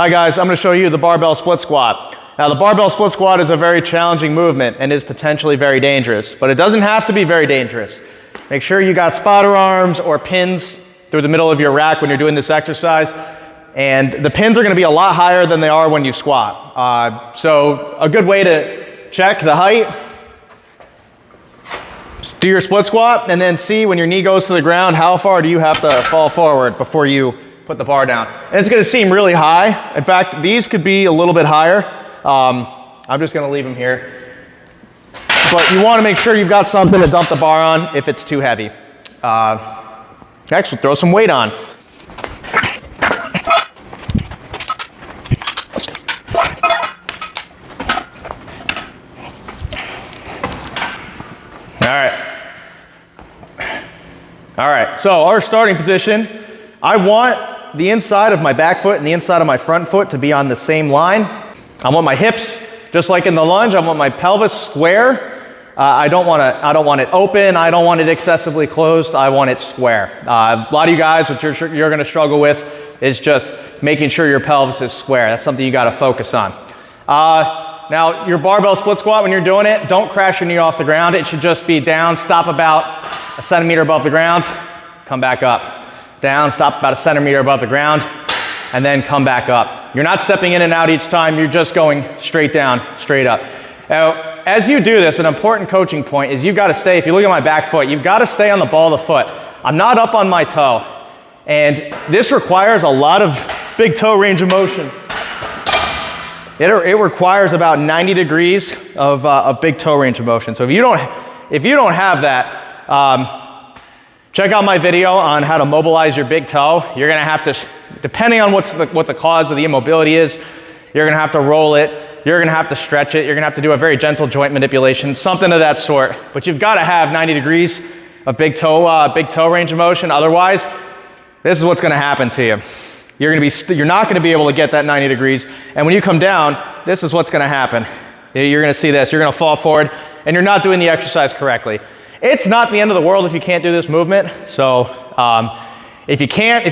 Hi guys, I'm going to show you the barbell split squat. Now the barbell split squat is a very challenging movement and is potentially very dangerous, but it doesn't have to be very dangerous. Make sure you got spotter arms or pins through the middle of your rack when you're doing this exercise, and the pins are going to be a lot higher than they are when you squat. So a good way to check the height, do your split squat and then see when your knee goes to the ground, how far do you have to fall forward before you put the bar down. And it's going to seem really high. In fact, these could be a little bit higher. I'm just going to leave them here. But you want to make sure you've got something to dump the bar on if it's too heavy. Actually, throw some weight on. All right, so our starting position, I want the inside of my back foot and the inside of my front foot to be on the same line. I want my hips, just like in the lunge, I want my pelvis square. I don't want it open, I don't want it excessively closed, I want it square. A lot of you guys, what you're gonna struggle with is just making sure your pelvis is square. That's something you gotta focus on. Now, your barbell split squat, when you're doing it, don't crash your knee off the ground. It should just be down, stop about a centimeter above the ground, come back up. Down, stop about a centimeter above the ground, and then come back up. You're not stepping in and out each time, you're just going straight down, straight up. Now, as you do this, an important coaching point is you've got to stay, if you look at my back foot, you've got to stay on the ball of the foot. I'm not up on my toe, and this requires a lot of big toe range of motion. It requires about 90 degrees of big toe range of motion. So if you don't have that, check out my video on how to mobilize your big toe. You're gonna have to, depending on what the cause of the immobility is, you're gonna have to roll it, you're gonna have to stretch it, you're gonna have to do a very gentle joint manipulation, something of that sort. But you've gotta have 90 degrees of big toe range of motion. Otherwise, this is what's gonna happen to you. You're not gonna be able to get that 90 degrees. And when you come down, this is what's gonna happen. You're gonna see this, you're gonna fall forward, and you're not doing the exercise correctly. It's not the end of the world if you can't do this movement. So if you can't,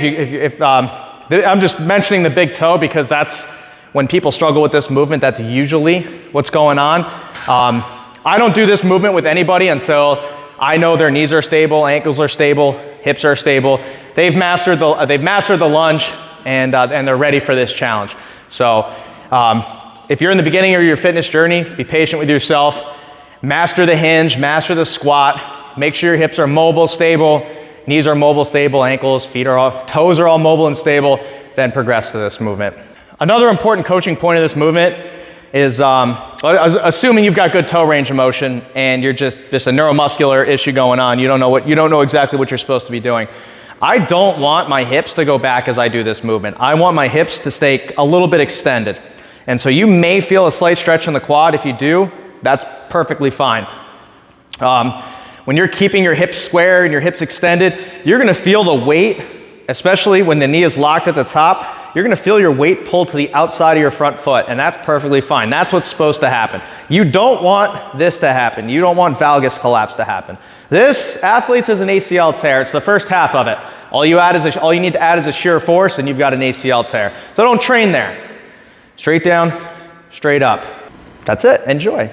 I'm just mentioning the big toe because that's when people struggle with this movement, that's usually what's going on. I don't do this movement with anybody until I know their knees are stable, ankles are stable, hips are stable. They've mastered the lunge and they're ready for this challenge. So if you're in the beginning of your fitness journey, be patient with yourself. Master the hinge, master the squat, make sure your hips are mobile, stable, knees are mobile, stable, ankles, toes are all mobile and stable, then progress to this movement. Another important coaching point of this movement is, assuming you've got good toe range of motion and you're just a neuromuscular issue going on, you don't know exactly what you're supposed to be doing. I don't want my hips to go back as I do this movement. I want my hips to stay a little bit extended. And so you may feel a slight stretch in the quad. If you do, that's perfectly fine. When you're keeping your hips square and your hips extended, you're gonna feel the weight, especially when the knee is locked at the top, you're gonna feel your weight pull to the outside of your front foot, and that's perfectly fine. That's what's supposed to happen. You don't want this to happen. You don't want valgus collapse to happen. This, athletes, is an ACL tear. It's the first half of it. All you need to add is a shear force, and you've got an ACL tear. So don't train there. Straight down, straight up. That's it. Enjoy.